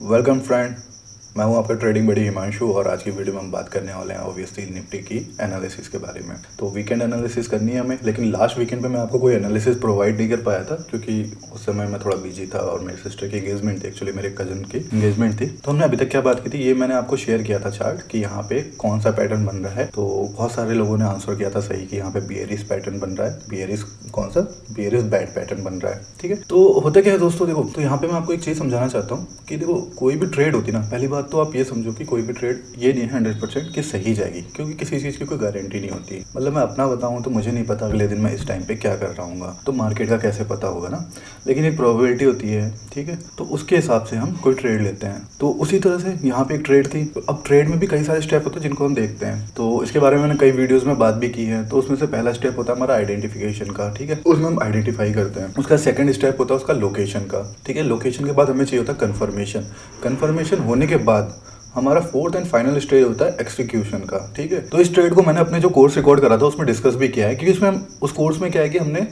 Welcome friend, मैं हूं आपका ट्रेडिंग बड़ी हिमांशु और आज की वीडियो में हम बात करने वाले हैं ऑब्वियसली निफ्टी की एनालिसिस के बारे में। तो वीकेंड एनालिसिस करनी है हमें, लेकिन लास्ट वीकेंड पे मैं आपको कोई एनालिसिस प्रोवाइड नहीं कर पाया था क्योंकि उस समय मैं थोड़ा बिजी था और मेरी सिस्टर की एंगेजमेंट थी, एक्चुअली मेरे कजन की एंगेजमेंट थी। तो हमने अभी तक क्या बात की थी, ये मैंने आपको शेयर किया था चार्ट कि यहाँ पे कौन सा पैटर्न बन रहा है। तो बहुत सारे लोगों ने आंसर किया था सही कि यहाँ पे बियरिश पैटर्न बन रहा है। बियरिश कौन सा? बियरिश बैड पैटर्न बन रहा है। ठीक है, तो होता क्या है दोस्तों, देखो तो यहाँ पे मैं आपको एक चीज़ समझाना चाहता हूँ कि देखो कोई भी ट्रेड होती है ना, पहली बात तो आप ये समझो कि कोई भी ट्रेड ये नहीं है 100% कि सही जाएगी, क्योंकि किसी चीज़ की कोई गारंटी नहीं होती। मतलब मैं अपना बताऊँ तो मुझे नहीं पता अगले दिन मैं इस टाइम पे क्या कर रहा हूँ, तो मार्केट का कैसे पता होगा ना, लेकिन एक प्रोबेबिलिटी होती है। ठीक है, तो उसके हिसाब से हम कोई ट्रेड लेते हैं। तो उसी तरह से यहाँ पे एक ट्रेड थी। तो अब ट्रेड में भी कई सारे स्टेप होते हैं जिनको हम देखते हैं, तो इसके बारे में मैंने कई वीडियोस में बात भी की है। तो उसमें से पहला स्टेप होता है हमारा आइडेंटिफिकेशन का। ठीक है, उसमें हम आइडेंटिफाई करते हैं। उसका सेकंड स्टेप होता है उसका लोकेशन का। ठीक है, लोकेशन के बाद हमें चाहिए होता है कन्फर्मेशन। कन्फर्मेशन होने के बाद हमारा फोर्थ एंड फाइनल स्टेज होता है एक्सिक्यूशन का। ठीक है, तो इस ट्रेड को मैंने अपने जो कोर्स रिकॉर्ड करा था उसमें डिस्कस भी किया है, क्योंकि उसमें हम उस कोर्स में क्या है कि हमने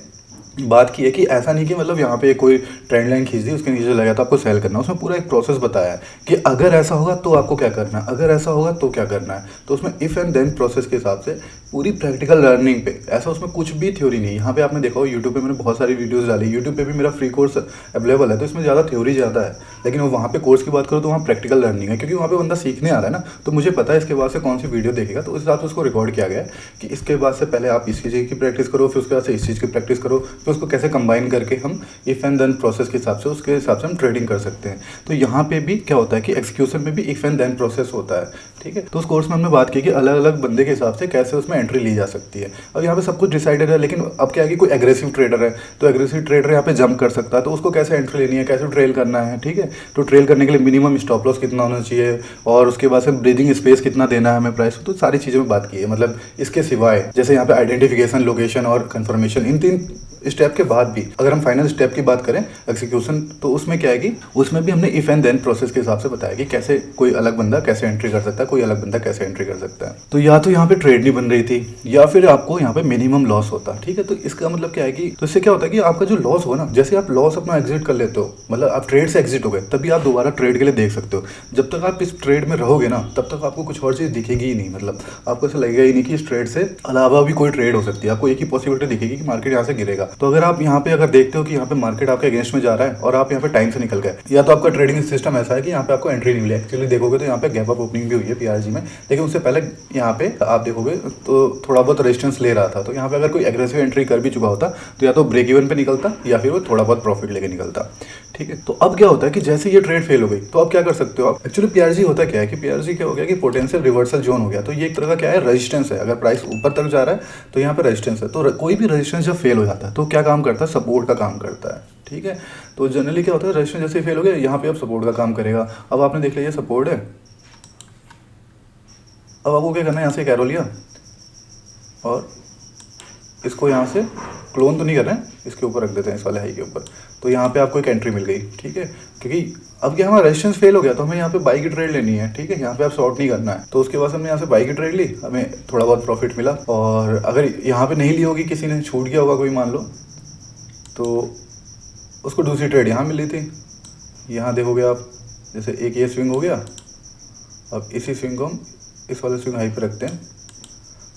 बात की है कि ऐसा नहीं कि मतलब यहाँ पे कोई ट्रेंड लाइन खींच दी उसके नीचे लगा तो आपको सेल करना है। उसमें पूरा एक प्रोसेस बताया है कि अगर ऐसा होगा तो आपको क्या करना है, अगर ऐसा होगा तो क्या करना है। तो उसमें इफ़ एंड देन प्रोसेस के हिसाब से पूरी प्रैक्टिकल लर्निंग पे, ऐसा उसमें कुछ भी थ्योरी नहीं। यहाँ पे आपने देखा हो यूट्यूब पे मैंने बहुत सारी वीडियोस डाली, यूट्यूब पे भी मेरा फ्री कोर्स अवेलेबल है, तो इसमें ज़्यादा थ्योरी ज़्यादा है। लेकिन वो वहाँ पे कोर्स की बात करो तो वहाँ प्रैक्टिकल लर्निंग है, क्योंकि वहाँ पे बंदा सीखने आ रहा है ना। तो मुझे पता है इसके बाद से कौन सी वीडियो देखेगा, तो उस हिसाब से उसको रिकॉर्ड किया गया है कि इसके बाद से पहले आप इस चीज़ की प्रैक्टिस करो, फिर उसके बाद से इस चीज़ की प्रैक्टिस करो, फिर उसको कैसे कंबाइन करके हम इफ़ एंड देन प्रोसेस के हिसाब से उसके हिसाब से हम ट्रेडिंग कर सकते हैं। तो यहाँ पे भी क्या होता है कि एक्सिक्यूशन में भी इफ़ एंड देन प्रोसेस होता है। ठीक है, तो उस कोर्स में हमने बात की कि अलग अलग बंदे के हिसाब से कैसे उसमें एंट्री ली जा सकती है। अब यहाँ पे सब कुछ डिसाइडेड है, लेकिन अब क्या है कि कोई एग्रेसिव ट्रेडर है, तो एग्रेसिव ट्रेडर यहाँ पे जंप कर सकता है, तो उसको कैसे एंट्री लेनी है, कैसे ट्रेल करना है। ठीक है, तो ट्रेल करने के लिए मिनिमम स्टॉप लॉस कितना होना चाहिए और उसके बाद से ब्रीदिंग स्पेस कितना देना है हमें प्राइस को, तो सारी चीज़ों में बात की है। मतलब इसके सिवाय जैसे यहाँ पे आइडेंटिफिकेशन, लोकेशन और कंफर्मेशन, इन तीन स्टेप के बाद भी अगर हम फाइनल स्टेप की बात करें एक्सिक्यूशन, तो उसमें क्या है कि उसमें भी हमने इफ एंड देन प्रोसेस के हिसाब से बताया कि कैसे कोई अलग बंदा कैसे एंट्री कर सकता है, कोई अलग बंदा कैसे एंट्री कर सकता है। तो या तो यहाँ पे ट्रेड नहीं बन रही थी या फिर आपको यहाँ पे मिनिमम लॉस होता। ठीक है, तो इसका मतलब क्या है कि तो इससे क्या होता है कि आपका जो लॉस हो ना, जैसे आप लॉस अपना एग्जिट कर लेते हो, मतलब आप ट्रेड से एग्जिट हो गए, तभी आप दोबारा ट्रेड के लिए देख सकते हो। जब तक आप इस ट्रेड में रहोगे ना, तब तक आपको कुछ और चीज़ दिखेगी ही नहीं। मतलब आपको ऐसा लगेगा ही नहीं कि इस ट्रेड से अलावा भी कोई ट्रेड हो सकती है। आपको एक ही पॉसिबिलिटी दिखेगी कि मार्केट यहाँ से गिरेगा। तो अगर आप यहाँ पे अगर देखते हो कि यहाँ पे मार्केट आपके अगेंस्ट में जा रहा है और आप यहाँ पे टाइम से निकल गए, या तो आपका ट्रेडिंग सिस्टम ऐसा है कि यहाँ पे आपको एंट्री नहीं मिली। एक्चुअली देखोगे तो यहाँ पे गैप अप ओपनिंग भी हुई है पीआरजी में, लेकिन उससे पहले यहाँ पे आप देखोगे तो थोड़ा बहुत रेजिस्टेंस ले रहा था। तो यहाँ पे अगर कोई एग्रेसिव एंट्री कर भी चुका होता तो या तो ब्रेक इवन पे निकलता या फिर वो थोड़ा बहुत प्रॉफिट लेके निकलता। ठीक है, तो अब क्या होता है कि जैसे ये ट्रेड फेल हो गई तो आप क्या कर सकते हो। आप एक्चुअली पीआरजी होता क्या है कि पीआरजी क्या हो गया कि पोटेंशियल रिवर्सल जोन हो गया। तो ये एक तरह का क्या है, रेजिस्टेंस है। अगर प्राइस ऊपर तक जा रहा है तो यहाँ पे रेजिस्टेंस है। तो कोई भी रेजिस्टेंस जब फेल हो जाता है तो क्या काम करता है, सपोर्ट का काम करता है। ठीक है, तो जनरली क्या होता है, रेजिस्टेंस जैसे फेल हो गया यहाँ पे अब सपोर्ट का काम करेगा। अब आपने देख लिया ये सपोर्ट है, अब आपको क्या करना है, यहाँ से एक एरो लिया और इसको यहाँ से क्लोन तो नहीं कर रहे हैं, इसके ऊपर रख देते हैं, इस वाले हाई के ऊपर। तो यहाँ पे आपको एक एंट्री मिल गई। ठीक है, क्योंकि अब क्या हमारा रेजिस्टेंस फेल हो गया तो हमें यहाँ पे बाई की ट्रेड लेनी है। ठीक है, यहाँ पे आप शॉर्ट नहीं करना है। तो उसके बाद हमने यहाँ से बाई की ट्रेड ली, हमें थोड़ा बहुत प्रॉफिट मिला। और अगर यहाँ पे नहीं ली होगी, किसी ने छूट गया होगा कोई मान लो, तो उसको दूसरी ट्रेड यहाँ मिली थी। यहाँ देखोगे आप, जैसे एक ये स्विंग हो गया, अब इसी स्विंग को हम इस वाले स्विंग हाई पे रखते हैं,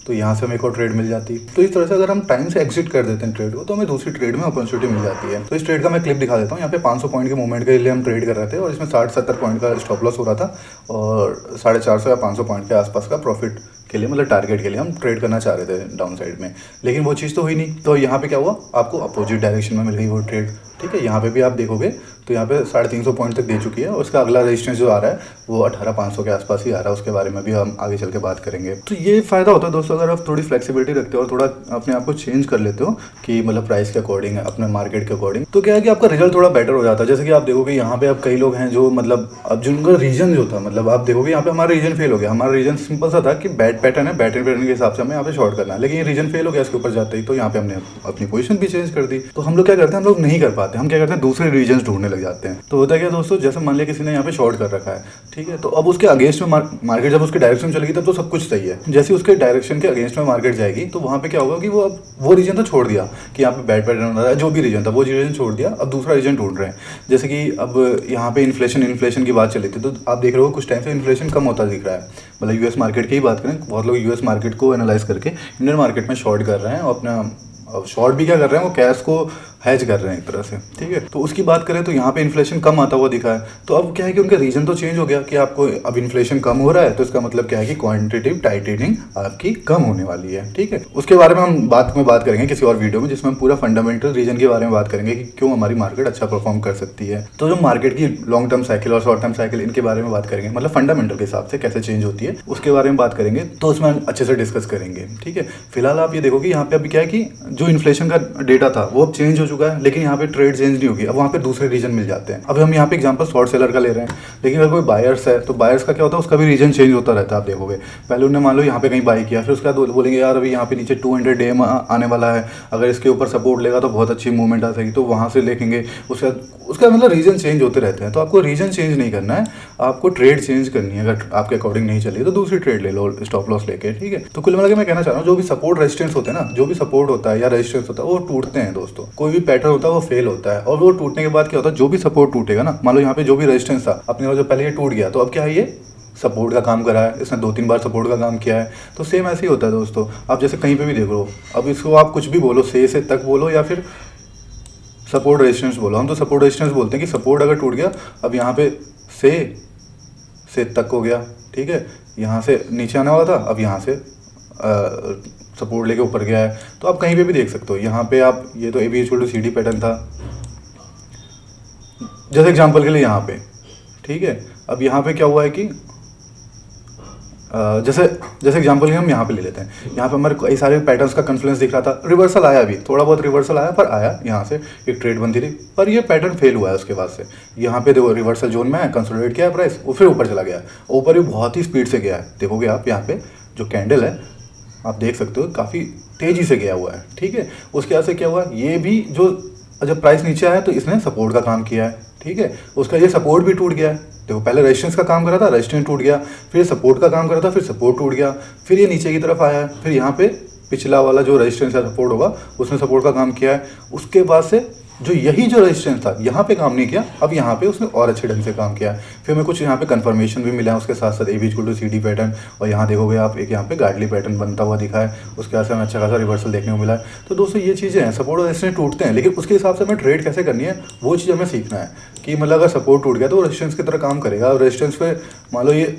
तो यहाँ से हमें एक और ट्रेड मिल जाती है। तो इस तरह से अगर हम टाइम से एग्जिट कर देते हैं ट्रेड को, तो हमें दूसरी ट्रेड में अपॉर्चुनिटी मिल जाती है। तो इस ट्रेड का मैं क्लिप दिखा देता हूँ। यहाँ पे 500 पॉइंट के मूवमेंट के लिए हम ट्रेड कर रहे थे और इसमें 60-70 पॉइंट का स्टॉप लॉस हो रहा था और 450 या 500 पॉइंट के आसपास का प्रॉफिट के लिए, मतलब टारगेट के लिए हम ट्रेड करना चाह रहे थे डाउन साइड में, लेकिन वो चीज़ तो हुई नहीं। तो यहाँ पे क्या हुआ, आपको अपोजिट डायरेक्शन में मिल गई वो ट्रेड। ठीक है, यहाँ पे भी आप देखोगे तो यहाँ पे 350 पॉइंट तक दे चुकी है और उसका अगला रेजिस्टेंस जो आ रहा है वो 18,500 के आसपास ही आ रहा है। उसके बारे में भी हम आगे चल के बात करेंगे। तो ये फ़ायदा होता है दोस्तों, अगर आप थोड़ी फ्लेक्सिबिलिटी रखते हो और थोड़ा अपने आप को चेंज कर लेते हो कि मतलब प्राइस के अकॉर्डिंग, अपने मार्केट के अकॉर्डिंग, तो क्या है कि आपका रिजल्ट थोड़ा बेटर हो जाता है। जैसे कि आप देखोगे यहाँ पे अब कई लोग हैं जो मतलब अब जिनका रीजन जो था, मतलब आप देखोगे यहाँ पे हमारा रीजन फेल हो गया। हमारा रीजन सिंपल सा था कि बैड पैटर्न है, बैड पैटर्न के हिसाब से हमें यहाँ पे शॉर्ट करना है, लेकिन ये रीजन फेल हो गया इसके ऊपर जाते ही, तो यहाँ पे हमने अपनी पोजीशन भी चेंज कर दी। तो हम लोग क्या करते हैं, हम लोग नहीं कर पाते पाते, हम क्या करते हैं दूसरे रीजन्स ढूंढने लग जाते हैं। तो होता है क्या दोस्तों, जैसे मान लिया किसी ने यहाँ पे शॉर्ट कर रखा है, ठीक है, तो अब उसके अगेंस्ट में मार्केट जब उसके डायरेक्शन में चलेगी तब तो सब कुछ सही है। जैसे उसके डायरेक्शन के अगेंस्ट में मार्केट जाएगी तो वहाँ पे क्या होगा कि वो अब वो रीजन तो छोड़ दिया कि यहाँ पे बैड पैटर्न हो रहा है, जो भी रीजन था वो रीजन छोड़ दिया, अब दूसरा रीजन ढूंढ रहे हैं। जैसे कि अब यहाँ पे इन्फ्लेशन की बात चली थी, तो आप देख रहे हो कुछ टाइम से इन्फ्लेशन कम होता दिख रहा है। मतलब यूएस मार्केट की ही बात करें, बहुत लोग यूएस मार्केट को एनालाइज करके इंडियन मार्केट में शॉर्ट कर रहे हैं और अपना शॉर्ट भी क्या कर रहे हैं, वो कैश को हैज कर रहे हैं एक तरह से, ठीक है। तो उसकी बात करें तो यहाँ पे इन्फ्लेशन कम आता हुआ दिखा है, तो अब क्या है कि उनका रीजन तो चेंज हो गया कि आपको अब इन्फ्लेशन कम हो रहा है, तो इसका मतलब क्या है कि क्वांटिटेटिव टाइटनिंग आपकी कम होने वाली है, ठीक है। उसके बारे में हम बात करेंगे किसी और वीडियो में, जिसमें हम पूरा फंडामेंटल रीजन के बारे में बात करेंगे कि क्यों हमारी मार्केट अच्छा परफॉर्म कर सकती है। तो जो मार्केट की लॉन्ग टर्म साइकिल और शॉर्ट टर्म साइकिल, इनके बारे में बात करेंगे, मतलब फंडामेंटल के हिसाब से कैसे चेंज होती है उसके बारे में बात करेंगे, तो उसमें हम अच्छे से डिस्कस करेंगे, ठीक है। फिलहाल आप ये देखो कि यहाँ पे अभी क्या है कि जो इन्फ्लेशन का डेटा था वो अब चेंज हो चुका है, लेकिन यहाँ पे ट्रेड चेंज नहीं होगी, अब वहाँ पे दूसरे रीजन मिल जाते हैं। अब हम यहाँ पे एग्जांपल शॉर्ट सेलर का ले रहे हैं, लेकिन अगर कोई बायर्स है तो बायर्स का क्या होता है, उसका भी रीजन चेंज होता रहता है। आप देखोगे पहले उन्होंने मान लो यहाँ पे कहीं बाई किया, फिर उसके बाद बोलेंगे यार अभी यहाँ पे नीचे 200 डे आने वाला है, अगर इसके ऊपर सपोर्ट लेगा तो बहुत अच्छी मूवमेंट आ जाएगी, तो वहाँ से देखेंगे। उसका मतलब रीजन चेंज होते रहते हैं। तो आपको रीजन चेंज नहीं करना है, आपको ट्रेड चेंज करनी है। अगर आपके अकॉर्डिंग नहीं चली तो दूसरी ट्रेड ले लो स्टॉप लॉस लेके, ठीक है। तो कुल मिला के मैं कहना चाह रहा हूँ, जो भी सपोर्ट रेजिस्टेंस होते हैं ना, जो भी सपोर्ट होता है या रेजिस्टेंस होता है वो टूटते हैं दोस्तों। कोई भी पैटर्न होता है वो फेल होता है, और वो टूटने के बाद क्या होता है, जो भी सपोर्ट टूटेगा ना, मान लो यहाँ पे जो भी रेजिस्टेंस था अपने जो पहले ये टूट गया, तो अब क्या है, ये सपोर्ट का काम करा है, इसने 2-3 बार सपोर्ट का काम किया है। तो सेम ऐसे ही होता है दोस्तों। आप जैसे कहीं पे भी देख लो, अब इसको आप कुछ भी बोलो, से तक बोलो या फिर सपोर्ट रेजिस्टेंस बोलो, हम तो सपोर्ट रेजिस्टेंस बोलते हैं कि सपोर्ट अगर टूट गया, अब यहाँ पे से तक हो गया, ठीक है, यहाँ से नीचे आने वाला था, अब यहाँ से सपोर्ट लेके ऊपर गया है। तो आप कहीं पे भी देख सकते हो, यहाँ पे आप ये तो AB = CD पैटर्न था जैसे एग्जांपल के लिए यहाँ पे, ठीक है। अब यहाँ पे क्या हुआ है कि जैसे एग्जांपल के हम यहाँ पे ले लेते हैं, यहाँ पे हमारे कई सारे पैटर्न्स का कन्फ्लुएंस दिख रहा था, रिवर्सल आया, भी थोड़ा बहुत रिवर्सल आया, पर आया, यहाँ से एक ट्रेड बनती थी, पर ये पैटर्न फेल हुआ है। उसके बाद से यहाँ पे देखो रिवर्सल जोन में है, कंसोलिडेट किया है प्राइस, वो फिर ऊपर चला गया, ऊपर भी बहुत ही स्पीड से गया है। देखोगे आप यहाँ पे जो कैंडल है आप देख सकते हो काफ़ी तेज़ी से गया हुआ है, ठीक है। उसके बाद से क्या हुआ, ये भी जो जब प्राइस नीचे आया तो इसने सपोर्ट का काम किया है, ठीक है। उसका ये सपोर्ट भी टूट गया है, देखो पहले रेजिस्टेंस का काम करा था, रेजिस्टेंस टूट गया, फिर सपोर्ट का काम करा था, फिर सपोर्ट टूट गया, फिर ये नीचे की तरफ आया है, फिर यहाँ पे पिछला वाला जो रेजिस्टेंस या सपोर्ट होगा उसने सपोर्ट का काम किया है। उसके बाद से जो रेजिस्टेंस था यहाँ पे काम नहीं किया, अब यहाँ पे उसने और अच्छे ढंग से काम किया। फिर हमें कुछ यहाँ पे कंफर्मेशन भी मिला है, उसके साथ साथ AB = CD पैटर्न, और यहाँ देखोगे आप एक यहाँ पे गार्डली पैटर्न बनता हुआ दिखा है। उसके बाद से हमें अच्छा खासा रिवर्सल देखने को मिला है। तो दोस्तों ये चीज़ें हैं, सपोर्ट और रेजिस्टेंस टूटते हैं, लेकिन उसके हिसाब से हमें ट्रेड कैसे करनी है वो चीज़ हमें सीखना है कि मतलब अगर सपोर्ट टूट गया तो रेजिस्टेंस की तरह काम करेगा, और रेजिस्टेंस पे मान लो ये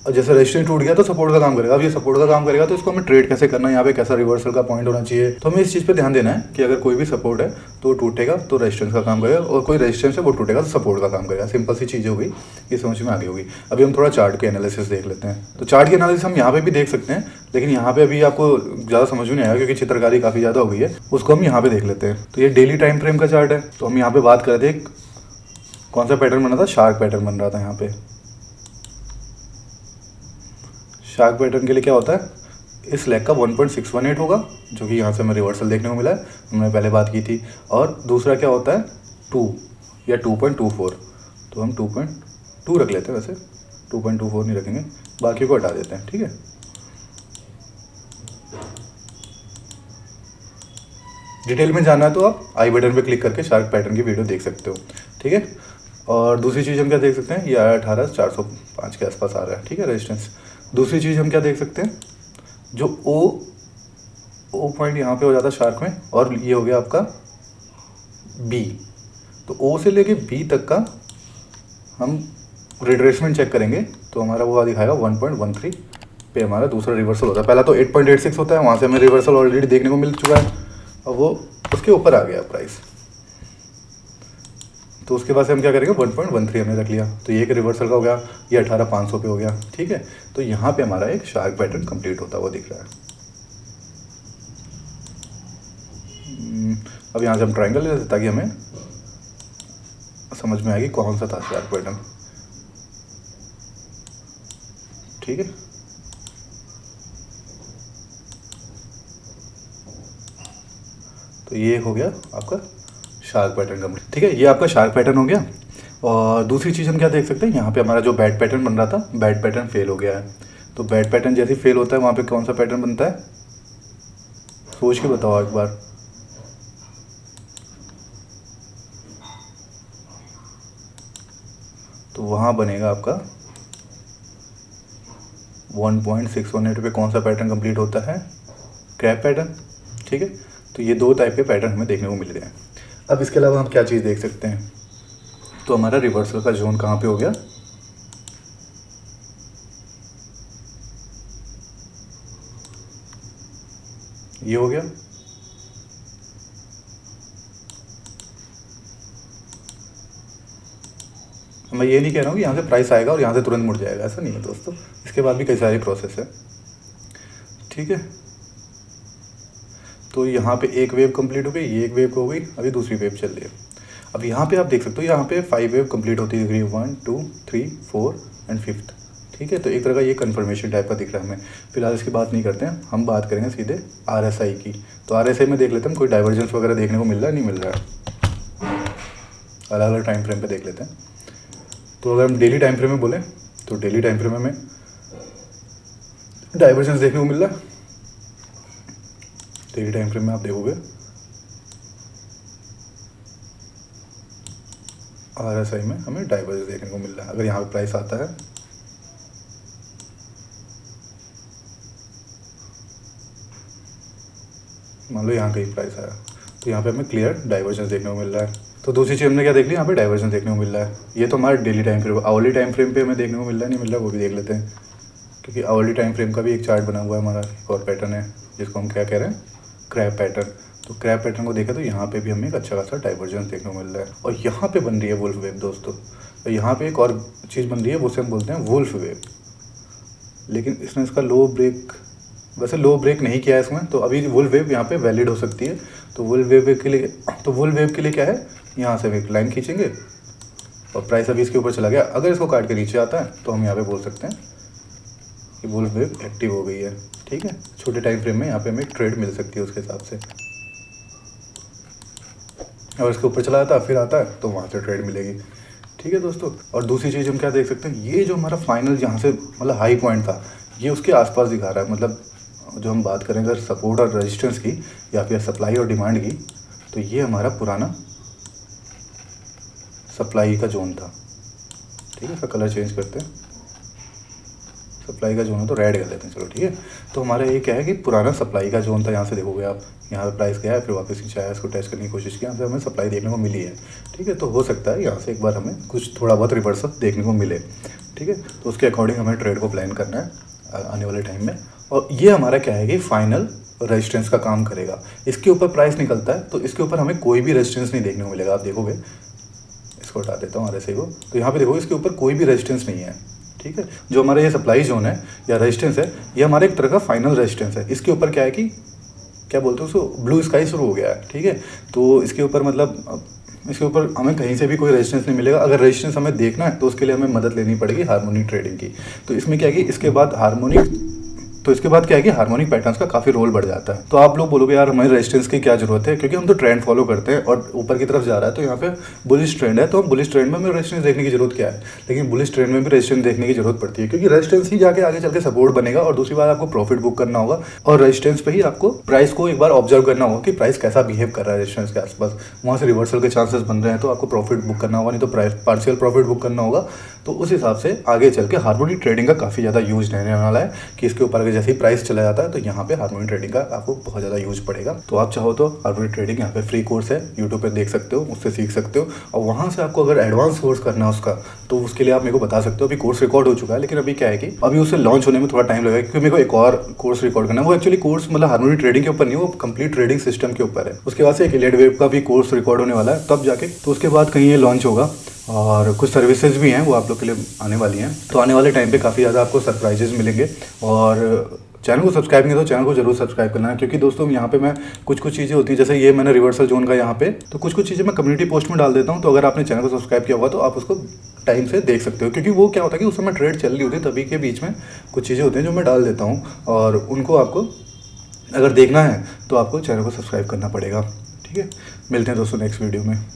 जैसे रेजिस्टेंस टूट गया तो सपोर्ट का काम करेगा, अब ये सपोर्ट का काम करेगा तो इसको हमें ट्रेड कैसे करना है, यहाँ पे कैसा रिवर्सल का पॉइंट होना चाहिए। तो हमें इस चीज़ पे ध्यान देना है कि अगर कोई भी सपोर्ट है तो टूटेगा तो रेजिस्टेंस का काम करेगा, और कोई रेजिस्टेंस है वो टूटेगा तो सपोर्ट का काम करेगा। सिंपल सी चीज़ हो गई, ये समझ में आ गई होगी। अभी हम थोड़ा चार्ट के एनालिसिस देख लेते हैं। तो चार्ट के एनालिसिस हम यहाँ पे भी देख सकते हैं, लेकिन यहाँ पे अभी आपको ज़्यादा समझ में नहीं आएगा क्योंकि चित्रकारी काफ़ी ज़्यादा हो गई है, उसको हम यहाँ पे देख लेते हैं। तो ये डेली टाइम फ्रेम का चार्ट है। तो हम यहाँ पे बात कर रहे थे कौन सा पैटर्न बना था, शार्क पैटर्न बन रहा था। यहाँ पे शार्क पैटर्न के लिए क्या होता है, इस लेग का 1.618 होगा, जो कि यहाँ से हमें रिवर्सल देखने को मिला है, हमने पहले बात की थी। और दूसरा क्या होता है 2 या 2.24, तो हम 2.2 रख लेते हैं, वैसे 2.24 नहीं रखेंगे, बाकी को हटा देते हैं, ठीक है। डिटेल में जानना है तो आप आई बटन पे क्लिक करके शार्क पैटर्न की वीडियो देख सकते हो, ठीक है। और दूसरी चीज़ हम क्या देख सकते हैं, ये 18,405 के आसपास आ रहा है, ठीक है, रेजिस्टेंस। दूसरी चीज़ हम क्या देख सकते हैं, जो ओ पॉइंट यहाँ पे हो जाता है शार्क में, और ये हो गया आपका बी। तो ओ से लेके बी तक का हम रिट्रेसमेंट चेक करेंगे तो हमारा वो दिखाएगा 1.13 पे हमारा दूसरा रिवर्सल होता है। पहला तो 8.86 होता है, वहाँ से हमें रिवर्सल ऑलरेडी देखने को मिल चुका है, और वो उसके ऊपर आ गया प्राइस। तो उसके बाद से हम क्या करेंगे, 1.13 हमने रख लिया, तो ये एक रिवर्सल का हो गया, ये 18,500 पे हो गया, ठीक है। तो यहाँ पे हमारा एक शार्क पैटर्न कंप्लीट होता हुआ दिख रहा है। अब यहाँ से हम ट्रायंगल ले लेते हैं ताकि हमें समझ में आएगी कौन सा था शार्क पैटर्न, ठीक है। तो ये हो गया आपका शार्क पैटर्न कंप्लीट। ठीक है, ये आपका शार्प पैटर्न हो गया। और दूसरी चीज़ हम क्या देख सकते हैं, यहाँ पे हमारा जो बैड पैटर्न बन रहा था, बैड पैटर्न फेल हो गया है। तो बैड पैटर्न जैसे ही फेल होता है वहाँ पे कौन सा पैटर्न बनता है, सोच के बताओ एक बार। तो वहाँ बनेगा आपका 1.618 पे कौन सा पैटर्न कंप्लीट होता है, क्रैप पैटर्न। ठीक है, तो ये दो टाइप के पैटर्न हमें देखने को मिल गए हैं। अब इसके अलावा हम क्या चीज़ देख सकते हैं, तो हमारा रिवर्सल का जोन कहाँ पे हो गया, ये हो गया। मैं ये नहीं कह रहा हूँ कि यहाँ से प्राइस आएगा और यहाँ से तुरंत मुड़ जाएगा, ऐसा नहीं है दोस्तों, इसके बाद भी कई सारी प्रोसेस है। ठीक है, तो यहाँ पे एक वेव कंप्लीट हो गई, ये एक वेव हो गई, अभी दूसरी वेव चल रही है। अब यहाँ पे आप देख सकते हो, यहाँ पे 5 वेव कंप्लीट होती दिख रही है, 1 2 3 4 एंड 5th। ठीक है, तो एक तरह का ये कन्फर्मेशन टाइप का दिख रहा है हमें। फिलहाल इसकी बात नहीं करते हैं, हम बात करेंगे सीधे RSI की। तो RSI में देख लेते हैं कोई डाइवर्जेंस वगैरह देखने को मिल रहा है, नहीं मिल रहा है। अलग अलग टाइम फ्रेम पे देख लेते हैं। तो अगर हम डेली टाइम फ्रेम में बोलें तो डेली टाइम फ्रेम में हमें डाइवर्जेंस देखने को मिल रहा है। डेली टाइम फ्रेम में आप देखोगे RSI में हमें डाइवर्जेंस देखने को मिल रहा है। अगर यहाँ पे प्राइस आता है, मान लो यहाँ कहीं प्राइस आया, तो यहाँ पे हमें क्लियर डाइवर्जेंस देखने को मिल रहा है। तो दूसरी चीज़ हमने क्या देख ली, यहाँ पे डाइवर्जेंस देखने को मिल रहा है। ये तो हमारा daily time frame. Hourly time frame पे हमें देखने को मिल रहा है, नहीं मिल रहा है, वो भी देख लेते हैं। क्योंकि आवरली टाइम फ्रेम का भी एक चार्ट बना हुआ है हमारा, एक और पैटर्न है जिसको हम क्या कह रहे हैं, क्रैप पैटर्न। तो क्रैप पैटर्न को देखा तो यहाँ पे भी हमें एक अच्छा खासा डाइवर्जेंस देखने को मिल रहा है। और यहाँ पे बन रही है वुल्फ वेव दोस्तों। तो यहाँ पे एक और चीज़ बन रही है, उसे हम बोलते हैं वुल्फ वेव। लेकिन इसने इसका लो ब्रेक, वैसे लो ब्रेक नहीं किया है इसमें, तो अभी वुल्फ वेव यहाँ पे वैलिड हो सकती है। तो वुल्फ वेव के लिए क्या है, यहाँ से एक लाइन खींचेंगे और प्राइस अभी इसके ऊपर चला गया। अगर इसको काट के नीचे आता है तो हम यहाँ पे बोल सकते हैं कि वुल्फ वेव एक्टिव हो गई है। ठीक है, छोटे टाइम फ्रेम में यहाँ पे हमें एक ट्रेड मिल सकती है उसके हिसाब से। और इसके ऊपर चला जाता है फिर आता है तो वहाँ से ट्रेड मिलेगी। ठीक है दोस्तों, और दूसरी चीज़ हम क्या देख सकते हैं, ये जो हमारा फाइनल यहाँ से मतलब हाई पॉइंट था, ये उसके आसपास दिखा रहा है। मतलब जो हम बात करें अगर सपोर्ट और रेजिस्टेंस की या फिर सप्लाई और डिमांड की, तो ये हमारा पुराना सप्लाई का जोन था। ठीक है, इसका कलर चेंज करते हैं, सप्लाई का जोन है तो रेड कर लेते हैं, चलो ठीक है। तो हमारा ये क्या है कि पुराना सप्लाई का जोन था। यहाँ से देखोगे आप, यहाँ पे प्राइस गया है फिर वापस नीचे आया, इसको टेस्ट करने की कोशिश की, यहाँ से हमें सप्लाई देखने को मिली है। ठीक है, तो हो सकता है यहाँ से एक बार हमें कुछ थोड़ा बहुत रिवर्सल देखने को मिले। ठीक है, तो उसके अकॉर्डिंग हमें ट्रेड को प्लान करना है आने वाले टाइम में। और ये हमारा क्या है कि फाइनल रेजिस्टेंस का काम करेगा। इसके ऊपर प्राइस निकलता है तो इसके ऊपर हमें कोई भी रेजिस्टेंस नहीं देखने को मिलेगा। आप देखोगे, इसको हटा देता हूँ RSI को, तो यहाँ पे देखो इसके ऊपर कोई भी रेजिस्टेंस नहीं है। ठीक है, जो हमारा ये सप्लाई जोन है या रेजिस्टेंस है, ये हमारे एक तरह का फाइनल रेजिस्टेंस है। इसके ऊपर क्या है कि क्या बोलते हैं उसको, ब्लू स्काई शुरू हो गया है। ठीक है, तो इसके ऊपर मतलब इसके ऊपर हमें कहीं से भी कोई रेजिस्टेंस नहीं मिलेगा। अगर रेजिस्टेंस हमें देखना है तो उसके लिए हमें मदद लेनी पड़ेगी हार्मोनिक ट्रेडिंग की। तो इसमें क्या है कि इसके बाद क्या है कि हार्मोनिक पैटर्न्स का काफ़ी रोल बढ़ जाता है। तो आप लोग बोलोगे यार हमें रेजिस्टेंस की क्या जरूरत है, क्योंकि हम तो ट्रेंड फॉलो करते हैं और ऊपर की तरफ जा रहा है, तो यहाँ पे बुलिश ट्रेंड है, तो हम बुलिश ट्रेंड में हमें रेजिस्टेंस देखने की जरूरत क्या है। लेकिन बुलिश ट्रेंड में भी रेजिस्टेंस देखने की जरूरत पड़ती है, क्योंकि रेजिस्टेंस ही जाके आगे चल के सपोर्ट बनेगा। और दूसरी बात, आपको प्रॉफिट बुक करना होगा और रेजिस्टेंस पे ही आपको प्राइस को एक बार ऑब्जर्व करना होगा कि प्राइस कैसा बिहेव कर रहा है रेजिस्टेंस के आसपास। वहाँ से रिवर्सल के चांसेस बन रहे हैं तो आपको प्रॉफिट बुक करना होगा, नहीं तो प्राइस पार्शियल प्रॉफिट बुक करना होगा। तो उस हिसाब से आगे चल के हार्मोनिक ट्रेडिंग का काफ़ी ज़्यादा यूज रहने वाला है कि इसके ऊपर अगर जैसे ही प्राइस चला जाता है तो यहाँ पे हार्मोनिक ट्रेडिंग का आपको बहुत ज़्यादा यूज पड़ेगा। तो आप चाहो तो हार्मोनिक ट्रेडिंग यहाँ पे फ्री कोर्स है, यूट्यूब पे देख सकते हो, उससे सीख सकते हो। और वहाँ से आपको अगर एडवांस कोर्स करना है उसका, तो उसके लिए आप मेरे को बता सकते हो। अभी कोर्स रिकॉर्ड हो चुका है, लेकिन अभी क्या है कि अभी उसे लॉन्च होने में थोड़ा टाइम लगेगा, क्योंकि मेरे को एक और कोर्स रिकॉर्ड करना है। वो एक्चुअली कोर्स मतलब हार्मोनिक ट्रेडिंग के ऊपर नहीं, वो कंप्लीट ट्रेडिंग सिस्टम के ऊपर है। उसके बाद से एक एलियट वेव का भी कोर्स रिकॉर्ड होने वाला है, तब जाके तो उसके बाद कहीं ये लॉन्च होगा। और कुछ सर्विसेज भी हैं वो आप लोग के लिए आने वाली हैं। तो आने वाले टाइम पे काफ़ी ज़्यादा आपको सरप्राइजेज मिलेंगे। और चैनल को सब्सक्राइब नहीं तो चैनल को जरूर सब्सक्राइब करना है, क्योंकि दोस्तों यहाँ पे मैं कुछ चीज़ें होती हैं, जैसे ये मैंने रिवर्सल जोन का यहाँ पे, तो कुछ चीज़ें मैं कम्युनिटी पोस्ट में डाल देता हूँ। तो अगर आपने चैनल को सब्सक्राइब किया हुआ तो आप उसको टाइम से देख सकते हो, क्योंकि वो क्या होता है कि उस समय ट्रेड चल रही होती है, तभी के बीच में कुछ चीज़ें होती हैं जो मैं डाल देता हूँ, और उनको आपको अगर देखना है तो आपको चैनल को सब्सक्राइब करना पड़ेगा। ठीक है, मिलते हैं दोस्तों नेक्स्ट वीडियो में।